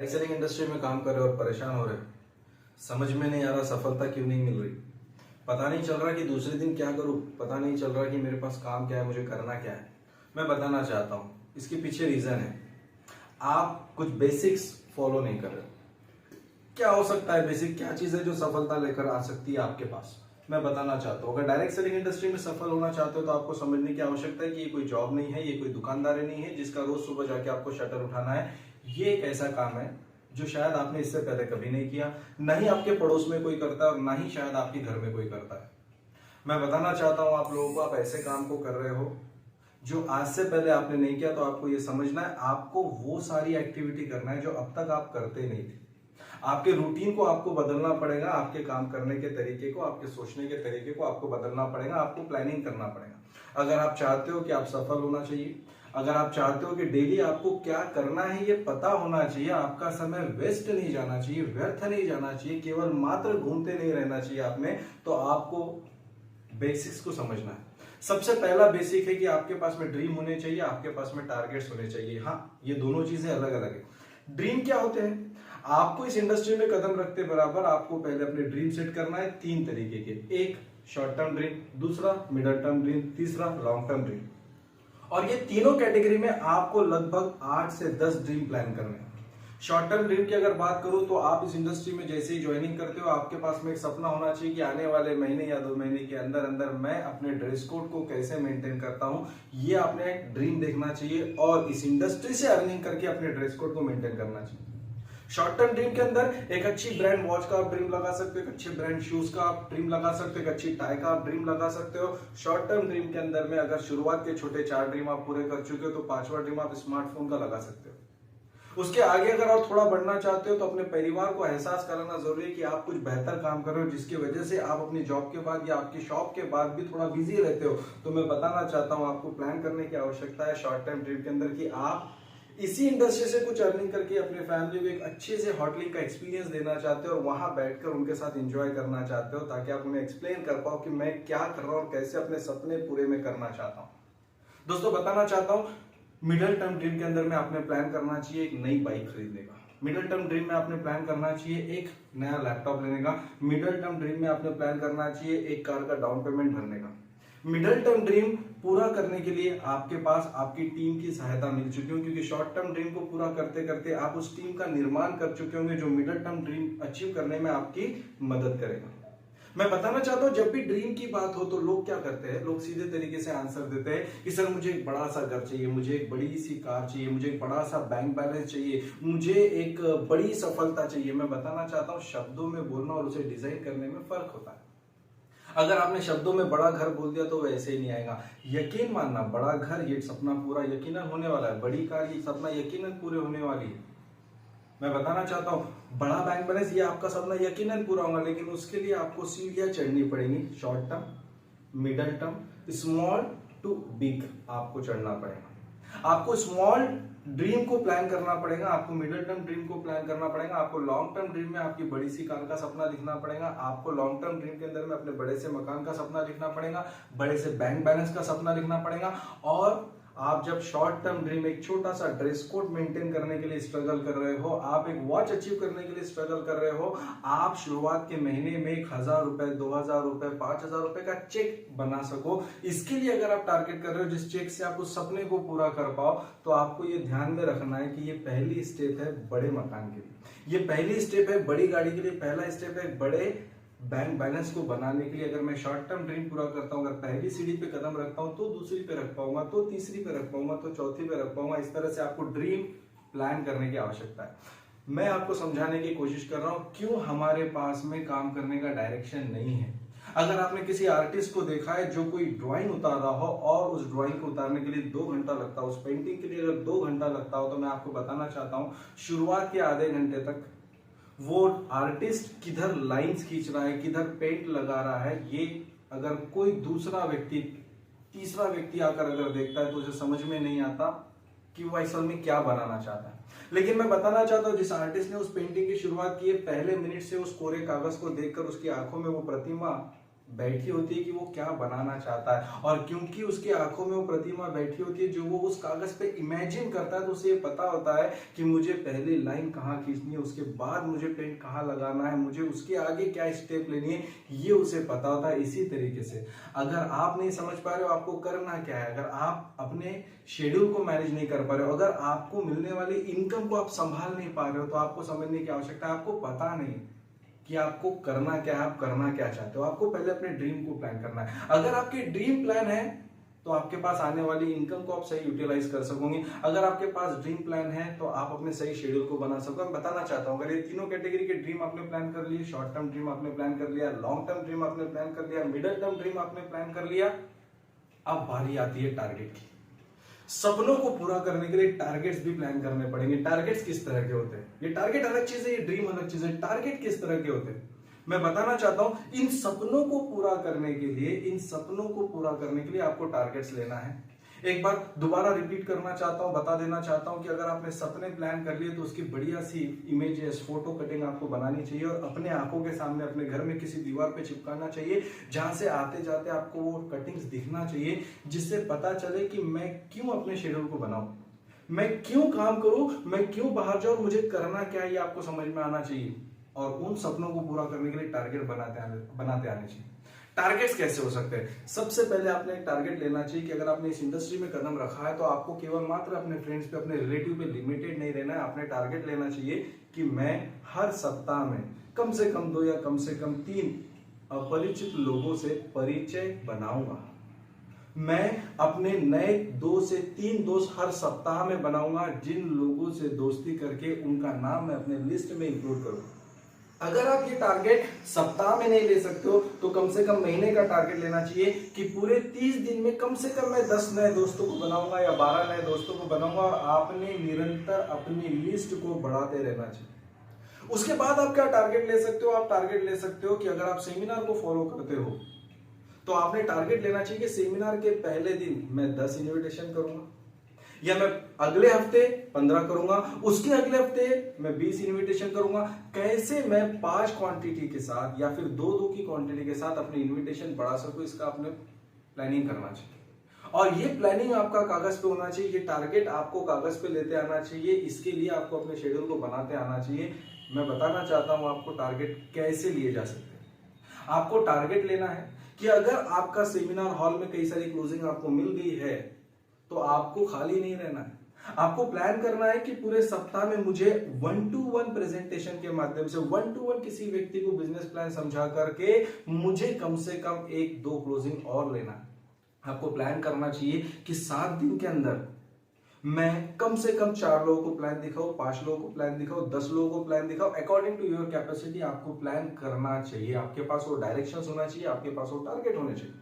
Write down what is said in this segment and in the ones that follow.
Excelling industry में काम कर रहे और परेशान हो रहे, समझ में नहीं आ रहा सफलता क्यों नहीं मिल रही। पता नहीं चल रहा कि दूसरे दिन क्या करूं, पता नहीं चल रहा कि मेरे पास काम क्या है, मुझे करना क्या है। मैं बताना चाहता हूं इसके पीछे रीजन है, आप कुछ बेसिक्स फॉलो नहीं कर रहे। क्या हो सकता है बेसिक, क्या चीज है जो सफलता लेकर आ सकती है आपके पास, मैं बताना चाहता हूँ। अगर डायरेक्ट सेलिंग इंडस्ट्री में सफल होना चाहते हो तो आपको समझने की आवश्यकता है कि ये कोई जॉब नहीं है, ये कोई दुकानदारी नहीं है जिसका रोज सुबह जाके आपको शटर उठाना है। ये एक ऐसा काम है जो शायद आपने इससे पहले कभी नहीं किया, ना ही आपके पड़ोस में कोई करता है और ना ही शायद आपके घर में कोई करता है। मैं बताना चाहता हूं आप लोगों को, आप ऐसे काम को कर रहे हो जो आज से पहले आपने नहीं किया। तो आपको ये समझना है, आपको वो सारी एक्टिविटी करना है जो अब तक आप करते नहीं थे। आपके रूटीन को आपको बदलना पड़ेगा, आपके काम करने के तरीके को, आपके सोचने के तरीके को आपको बदलना पड़ेगा, आपको प्लानिंग करना पड़ेगा। अगर आप चाहते हो कि आप सफल होना चाहिए, अगर आप चाहते हो कि डेली आपको क्या करना है ये पता होना चाहिए, आपका समय वेस्ट नहीं जाना चाहिए, व्यर्थ नहीं जाना चाहिए, केवल मात्र घूमते नहीं रहना चाहिए आपने, तो आपको बेसिक्स को समझना है। सबसे पहला बेसिक है कि आपके पास में ड्रीम होने चाहिए, आपके पास में टारगेट्स होने चाहिए। हाँ, ये दोनों चीजें अलग अलग है। ड्रीम क्या होते हैं? आपको इस इंडस्ट्री में कदम रखते बराबर आपको पहले अपने ड्रीम सेट करना है तीन तरीके के। एक शॉर्ट टर्म ड्रीम, दूसरा मिडिल टर्म ड्रीम, तीसरा लॉन्ग टर्म ड्रीम। और ये तीनों कैटेगरी में आपको लगभग 8 से 10 ड्रीम प्लान करने हैं। शॉर्ट टर्म ड्रीम की अगर बात करूं तो आप इस इंडस्ट्री में जैसे ही ज्वाइनिंग करते हो आपके पास में एक सपना होना चाहिए कि आने वाले महीने या 2 महीने के अंदर अंदर मैं अपने ड्रेस कोड को कैसे मेंटेन करता हूं, ये आपने एक ड्रीम देखना चाहिए और इस इंडस्ट्री से अर्निंग करके अपने ड्रेस कोड को मेंटेन करना चाहिए। शॉर्ट टर्म ड्रीम के अंदर एक अच्छी ब्रांड वॉच का आप ड्रीम लगा सकते हो, एक अच्छे ब्रांड शूज का आप ड्रीम लगा सकते हो, एक अच्छी टाई का आप ड्रीम लगा सकते हो। शॉर्ट टर्म ड्रीम के अंदर में अगर शुरुआत के छोटे 4 ड्रीम आप पूरे कर चुके हो तो 5वां ड्रीम आप स्मार्टफोन का लगा सकते हो। उसके आगे अगर आप थोड़ा बढ़ना चाहते हो तो अपने परिवार को एहसास कराना जरूरी है कि आप कुछ बेहतर काम कर रहे हो जिसकी वजह से आप अपनी जॉब के बाद या आपकी शॉप के बाद भी थोड़ा बिजी रहते हो। तो मैं बताना चाहता हूं आपको प्लान करने की आवश्यकता है शॉर्ट टर्म ड्रीम के अंदर कि आप इसी इंडस्ट्री से कुछ अर्निंग करके अपने फैमिली को एक अच्छे से होटलिंग का एक्सपीरियंस देना चाहते हो और वहां बैठकर उनके साथ एंजॉय करना चाहते हो, ताकि आप उन्हें एक्सप्लेन कर पाओ कि मैं क्या कर रहा हूं और कैसे अपने सपने पूरे में करना चाहता हूं। दोस्तों बताना चाहता हूं, मिडिल टर्म ड्रीम के अंदर में आपने प्लान करना चाहिए एक नई बाइक खरीदने का। मिडिल टर्म ड्रीम में आपने प्लान करना चाहिए एक नया लैपटॉप लेने का। मिडिल टर्म ड्रीम में आपने प्लान करना चाहिए एक कार का डाउन पेमेंट भरने का। मिडिल टर्म ड्रीम पूरा करने के लिए आपके पास आपकी टीम की सहायता मिल चुकी होगी, क्योंकि शॉर्ट टर्म ड्रीम को पूरा करते करते आप उस टीम का निर्माण कर चुके होंगे जो मिडिल टर्म ड्रीम अचीव करने में आपकी मदद करेगा। मैं बताना चाहता हूं, जब भी ड्रीम की बात हो तो लोग क्या करते हैं, लोग सीधे तरीके से आंसर देते हैं कि सर मुझे एक बड़ा सा घर चाहिए, मुझे एक बड़ी सी कार चाहिए, मुझे एक बड़ा सा बैंक बैलेंस चाहिए, मुझे एक बड़ी सफलता चाहिए। मैं बताना चाहता हूं, शब्दों में बोलना और उसे डिजाइन करने में फर्क होता है। अगर आपने शब्दों में बड़ा घर बोल दिया तो वैसे ही नहीं आएगा। यकीन मानना, बड़ा घर ये सपना पूरा यकीनन होने वाला है, बड़ी कार ये सपना यकीनन पूरे होने वाली है। मैं बताना चाहता हूं, बड़ा बैंक बैलेंस ये आपका सपना यकीनन पूरा होगा, लेकिन उसके लिए आपको सीढ़ियां चढ़नी पड़ेंगी। Short term, middle term, small to big आपको चढ़ना पड़ेगा। आपको स्मॉल ड्रीम को प्लान करना पड़ेगा, आपको मिडिल टर्म ड्रीम को प्लान करना पड़ेगा, आपको लॉन्ग टर्म ड्रीम में आपकी बड़ी सी कार का सपना दिखना पड़ेगा, आपको लॉन्ग टर्म ड्रीम के अंदर में अपने बड़े से मकान का सपना दिखना पड़ेगा, बड़े से बैंक बैलेंस का सपना दिखना पड़ेगा। और आप जब शॉर्ट टर्म ड्रीम एक छोटा सा ड्रेस कोड मेंटेन करने के लिए स्ट्रगल कर रहे हो, आप एक वॉच अचीव करने के लिए स्ट्रगल कर रहे हो, आप शुरुआत के महीने में 1000 रुपए, 2000 रुपए, 5000 रुपए का चेक बना सको, इसके लिए अगर आप टारगेट कर रहे हो जिस चेक से आप उस सपने को पूरा कर पाओ, तो आपको ये ध्यान में रखना है कि ये पहली स्टेप है बड़े मकान के लिए, ये पहली स्टेप है बड़ी गाड़ी के लिए, पहला स्टेप है बड़े बैंक बैलेंस को बनाने के लिए। अगर मैं शॉर्ट टर्म ड्रीम पूरा करता हूं, अगर पहली सीढ़ी पे कदम रखता हूं तो दूसरी पे रख पाऊंगा, तो तीसरी पे रख पाऊंगा, तो चौथी पे रख पाऊंगा। इस तरह से आपको ड्रीम प्लान करने की आवश्यकता है। मैं आपको समझाने की कोशिश कर रहा हूं क्यों हमारे पास में काम करने का डायरेक्शन नहीं है। अगर आपने किसी आर्टिस्ट को देखा है जो कोई ड्राइंग उतार रहा हो और उस ड्राइंग को उतारने के लिए 2 घंटा लगता हो, उस पेंटिंग के लिए अगर 2 घंटा लगता हो, तो मैं आपको बताना चाहता हूं शुरुआत के आधे घंटे तक वो आर्टिस्ट किधर लाइंस खींच रहा है, किधर पेंट लगा रहा है, ये अगर कोई दूसरा व्यक्ति, तीसरा व्यक्ति आकर अगर देखता है तो उसे समझ में नहीं आता कि वो असल में क्या बनाना चाहता है। लेकिन मैं बताना चाहता हूं, जिस आर्टिस्ट ने उस पेंटिंग की शुरुआत की है, पहले मिनट से उस कोरे कागज को देखकर उसकी आंखों में वो प्रतिमा बैठी होती है कि वो क्या बनाना चाहता है, और क्योंकि उसकी आंखों में वो प्रतिमा बैठी होती है जो वो उस कागज पे इमेजिन करता है, तो उसे ये पता होता है कि मुझे पहली लाइन कहाँ खींचनी है, उसके बाद मुझे पेंट कहाँ लगाना है, मुझे उसके आगे क्या स्टेप लेनी है, ये उसे पता होता है। इसी तरीके से अगर आप नहीं समझ पा रहे हो आपको करना क्या है, अगर आप अपने शेड्यूल को मैनेज नहीं कर पा रहे हो, अगर आपको मिलने वाली इनकम को आप संभाल नहीं पा रहे हो, तो आपको समझने की आवश्यकता है, आपको पता नहीं कि आपको करना क्या है, आप करना क्या चाहते हो। आपको पहले अपने ड्रीम को प्लान करना है। अगर आपके ड्रीम प्लान है तो आपके पास आने वाली इनकम को आप सही यूटिलाइज कर सकोगे। अगर आपके पास ड्रीम प्लान है तो आप अपने सही शेड्यूल को बना सकोगे। मैं बताना चाहता हूं, अगर ये तीनों कैटेगरी के ड्रीम आपने प्लान कर लिए, शॉर्ट टर्म ड्रीम आपने प्लान कर लिया, लॉन्ग टर्म ड्रीम आपने प्लान कर लिया, मिडिल टर्म ड्रीम आपने प्लान कर लिया, अब बारी आती है टारगेट की। सपनों को पूरा करने के लिए टारगेट्स भी प्लान करने पड़ेंगे। टारगेट्स किस तरह के होते हैं? ये टारगेट अलग चीज है, ये ड्रीम अलग चीज है। टारगेट किस तरह के होते हैं मैं बताना चाहता हूं। इन सपनों को पूरा करने के लिए, इन सपनों को पूरा करने के लिए आपको टारगेट्स लेना है। एक बार दोबारा रिपीट करना चाहता हूं, बता देना चाहता हूं कि अगर आपने सपने प्लान कर लिए तो उसकी बढ़िया सी इमेजेस, फोटो कटिंग आपको बनानी चाहिए और अपने आंखों के सामने अपने घर में किसी दीवार पे चिपकाना चाहिए, जहां से आते जाते आपको वो कटिंग्स दिखना चाहिए, जिससे पता चले कि मैं क्यों अपने शेड्यूल को बनाऊं, मैं क्यों काम करूं, मैं क्यों बाहर जाऊं, मुझे करना क्या है, ये आपको समझ में आना चाहिए। और उन सपनों को पूरा करने के लिए टारगेट बनाते आने चाहिए। टारगेट्स कैसे हो सकते हैं? सबसे पहले आपने एक टारगेट लेना चाहिए कि अगर आपने इस इंडस्ट्री में कदम रखा है तो आपको केवल मात्र अपने फ्रेंड्स पे, अपने रिलेटिव पे लिमिटेड नहीं रहना है। आपने टारगेट लेना चाहिए कि मैं हर सप्ताह में कम से कम 2 या कम से कम 3 अपरिचित लोगों से परिचय बनाऊंगा। मैं अपने नए 2 से 3 दोस्त हर सप्ताह में बनाऊंगा, जिन लोगों से दोस्ती करके उनका नाम मैं अपने लिस्ट में इंक्लूड करूंगा। अगर आप ये टारगेट सप्ताह में नहीं ले सकते हो तो कम से कम महीने का टारगेट लेना चाहिए कि पूरे 30 दिन में कम से कम मैं 10 नए दोस्तों को बनाऊंगा या 12 नए दोस्तों को बनाऊंगा। और आपने निरंतर अपनी लिस्ट को बढ़ाते रहना चाहिए। उसके बाद आप क्या टारगेट ले सकते हो? आप टारगेट ले सकते हो कि अगर आप सेमिनार को फॉलो करते हो तो आपने टारगेट लेना चाहिए कि सेमिनार के पहले दिन मैं 10 इन्विटेशन करूंगा, या मैं अगले हफ्ते 15 करूंगा, उसके अगले हफ्ते मैं 20 इनविटेशन करूंगा। कैसे मैं 5 क्वांटिटी के साथ या फिर 2 की क्वांटिटी के साथ अपनी इनविटेशन बढ़ा सकूं, इसका आपने प्लानिंग करना चाहिए। और ये प्लानिंग आपका कागज पे होना चाहिए, ये टारगेट आपको कागज पे लेते आना चाहिए। इसके लिए आपको अपने शेड्यूल को बनाते आना चाहिए। मैं बताना चाहता हूं आपको टारगेट कैसे लिए जा सकते हैं। आपको टारगेट लेना है कि अगर आपका सेमिनार हॉल में कई सारी क्लोजिंग आपको मिल गई है तो आपको खाली नहीं रहना है। आपको प्लान करना है कि पूरे सप्ताह में मुझे 1-to-1 प्रेजेंटेशन के माध्यम से 1-to-1 किसी व्यक्ति को बिजनेस प्लान समझा करके मुझे कम से कम 1-2 क्लोजिंग और लेना है। आपको प्लान करना चाहिए कि 7 दिन के अंदर मैं कम से कम 4 लोगों को प्लान दिखाऊं, 5 लोगों को प्लान दिखाऊं, 10 लोगों को प्लान दिखाऊं। अकॉर्डिंग टू योर कैपेसिटी आपको प्लान करना चाहिए। आपके पास वो डायरेक्शन होना चाहिए, आपके पास वो टारगेट होने चाहिए।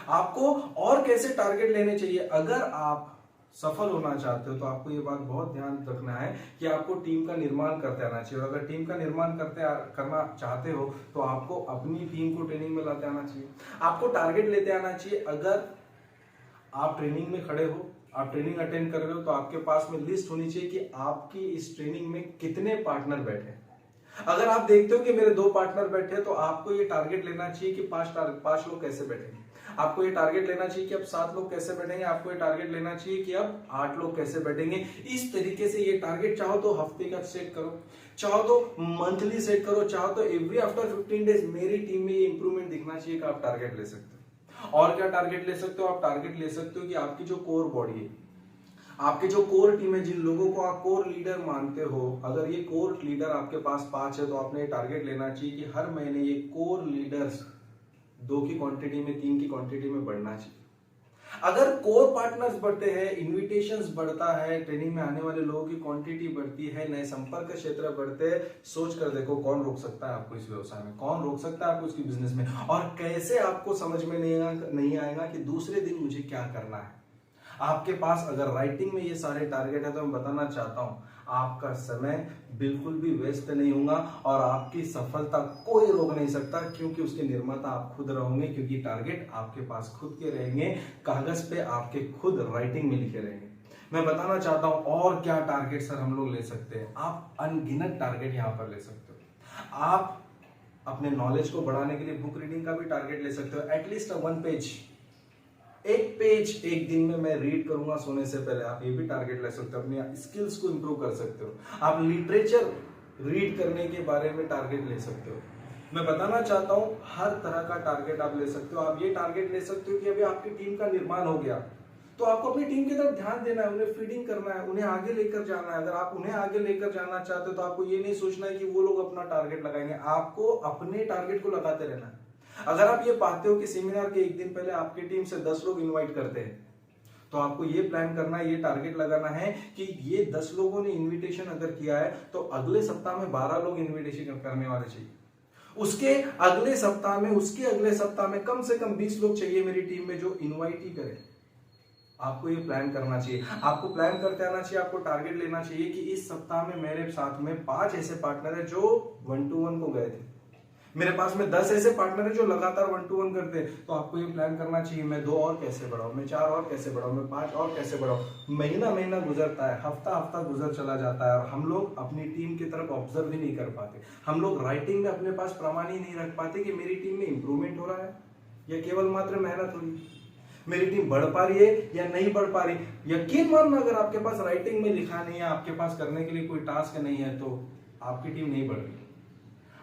आपको और कैसे टारगेट लेने चाहिए? अगर आप सफल होना चाहते हो तो आपको ये बात बहुत ध्यान रखना है कि आपको टीम का निर्माण करते आना चाहिए। और अगर टीम का निर्माण करना चाहते हो तो आपको अपनी टीम को ट्रेनिंग में लाते आना चाहिए। आपको टारगेट लेते आना चाहिए। अगर आप ट्रेनिंग में खड़े हो, आप ट्रेनिंग अटेंड कर रहे हो, तो आपके पास में लिस्ट होनी चाहिए कि आपकी इस ट्रेनिंग में कितने पार्टनर बैठे। अगर आप देखते हो कि मेरे 2 पार्टनर बैठे तो आपको ये टारगेट लेना चाहिए कि 5 लोग कैसे बैठेंगे। आपको ये टारगेट लेना चाहिए कि अब 7 लोग कैसे बैठेंगे। आपको ये टारगेट लेना चाहिए कि अब 8 लोग कैसे बैठेंगे। इस तरीके से ये टारगेट चाहो तो हफ्ते का सेट करो, चाहो तो मंथली सेट करो, चाहो तो एवरी आफ्टर 15 डेज मेरी टीम में ये इंप्रूवमेंट दिखना चाहिए कि आप टारगेट ले सकते हो। और क्या टारगेट ले सकते हो? आप टारगेट ले सकते हो कि आपकी जो कोर बॉडी है, आपके जो कोर टीम है, जिन लोगों को आप कोर लीडर मानते हो, अगर ये कोर लीडर आपके पास 5 है तो आपने टारगेट लेना चाहिए कि हर महीने ये कोर लीडर्स 2 की क्वांटिटी में, 3 की क्वांटिटी में बढ़ना चाहिए। अगर कोर पार्टनर्स बढ़ते हैं, इन्विटेशंस बढ़ता है, ट्रेनिंग में आने वाले लोगों की क्वांटिटी बढ़ती है, नए संपर्क क्षेत्र बढ़ते हैं, सोच कर देखो कौन रोक सकता है आपको इस व्यवसाय में, कौन रोक सकता है आपको इसकी बिजनेस में। और कैसे आपको समझ में नहीं आएगा कि दूसरे दिन मुझे क्या करना है। आपके पास अगर राइटिंग में ये सारे टारगेट है तो मैं बताना चाहता हूं आपका समय बिल्कुल भी वेस्ट नहीं होगा और आपकी सफलता कोई रोक नहीं सकता, क्योंकि उसके निर्माता आप खुद रहोगे। क्योंकि टारगेट आपके पास खुद के रहेंगे, कागज पे आपके खुद राइटिंग में लिखे रहेंगे। मैं बताना चाहता हूं और क्या टारगेट सर हम लोग ले सकते हैं। आप अनगिनत टारगेट यहां पर ले सकते हो। आप अपने नॉलेज को बढ़ाने के लिए बुक रीडिंग का भी टारगेट ले सकते हो। एटलीस्ट 1 पेज, एक पेज एक दिन में मैं रीड करूंगा सोने से पहले, आप ये भी टारगेट ले सकते हो। अपनी स्किल्स को इंप्रूव कर सकते हो। आप लिटरेचर रीड करने के बारे में टारगेट ले सकते हो। मैं बताना चाहता हूं हर तरह का टारगेट आप ले सकते हो। आप ये टारगेट ले सकते हो कि अभी आपकी टीम का निर्माण हो गया तो आपको अपनी टीम की तरफ ध्यान देना है, उन्हें फीडिंग करना है, उन्हें आगे लेकर जाना है। अगर आप उन्हें आगे लेकर जाना चाहते हो तो आपको ये नहीं सोचना है कि वो लोग अपना टारगेट लगाएंगे, आपको अपने टारगेट को लगाते रहना है। अगर आप ये पाते हो कि सेमिनार के एक दिन पहले आपकी टीम से 10 लोग इनवाइट करते हैं तो आपको ये प्लान करना है, ये टारगेट लगाना है कि ये 10 लोगों ने इनविटेशन अगर किया है तो अगले सप्ताह में 12 लोग इनविटेशन करने वाले चाहिए। उसके अगले सप्ताह में कम से कम 20 लोग चाहिए मेरी टीम में जो इनवाइट ही करें। आपको ये प्लान करना चाहिए, आपको प्लान करते आना चाहिए, आपको टारगेट लेना चाहिए कि इस सप्ताह में मेरे साथ में 5 ऐसे पार्टनर है जो 1-to-1 को गए थे, मेरे पास में 10 ऐसे पार्टनर है जो लगातार 1-to-1 करते हैं। तो आपको ये प्लान करना चाहिए मैं 2 और कैसे बढ़ाऊं, मैं 4 और कैसे बढ़ाऊं, मैं 5 और कैसे बढ़ाऊं। महीना गुजरता है, हफ्ता गुजर चला जाता है और हम लोग अपनी टीम की तरफ ऑब्जर्व ही नहीं कर पाते। हम लोग राइटिंग में अपने पास प्रमाण ही नहीं रख पाते कि मेरी टीम में इंप्रूवमेंट हो रहा है या केवल मात्र मेहनत हो रही है, मेरी टीम बढ़ पा रही है या नहीं बढ़ पा रही। यकीन मानना अगर आपके पास राइटिंग में लिखा नहीं है, आपके पास करने के लिए कोई टास्क नहीं है तो आपकी टीम नहीं बढ़ रही,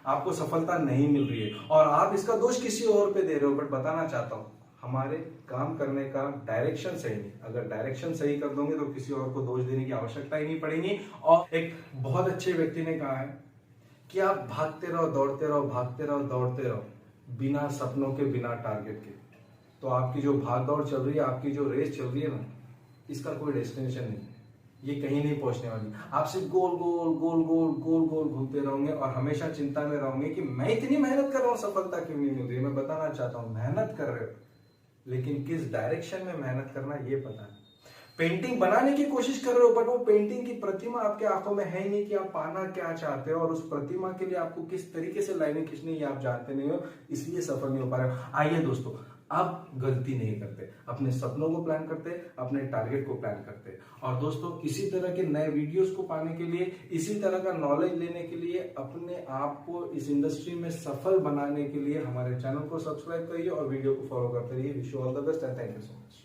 आपको सफलता नहीं मिल रही है और आप इसका दोष किसी और पे दे रहे हो। बट बताना चाहता हूं हमारे काम करने का डायरेक्शन सही नहीं, अगर डायरेक्शन सही कर दोगे तो किसी और को दोष देने की आवश्यकता ही नहीं पड़ेगी। और एक बहुत अच्छे व्यक्ति ने कहा है कि आप भागते रहो, दौड़ते रहो, भागते रहो, दौड़ते रहो, बिना सपनों के, बिना टारगेट के, तो आपकी जो भाग दौड़ चल रही है, आपकी जो रेस चल रही है ना, इसका कोई डेस्टिनेशन नहीं, ये कहीं नहीं पहुंचने वाली। आप सिर्फ गोल गोल घूमते रहोगे और हमेशा चिंता में रहोगे कि मैं इतनी मेहनत कर रहा हूं, सफलता क्यों नहीं मिल रही। मैं बताना चाहता हूं मेहनत कर रहे हो, लेकिन किस डायरेक्शन में मेहनत करना ये पता नहीं। पेंटिंग बनाने की कोशिश कर रहे हो बट वो पेंटिंग की प्रतिमा आपके आंखों में है ही नहीं कि आप पाना क्या चाहते हो और उस प्रतिमा के लिए आपको किस तरीके से लाइनें खींचनी ये आप जानते नहीं हो, इसलिए सफल नहीं हो पा रहे हो। आइए दोस्तों, आप गलती नहीं करते, अपने सपनों को प्लान करते, अपने टारगेट को प्लान करते। और दोस्तों इसी तरह के नए वीडियोस को पाने के लिए, इसी तरह का नॉलेज लेने के लिए, अपने आप को इस इंडस्ट्री में सफल बनाने के लिए हमारे चैनल को सब्सक्राइब करिए और वीडियो को फॉलो करते रहिए। Wish you all the best and thank you so much.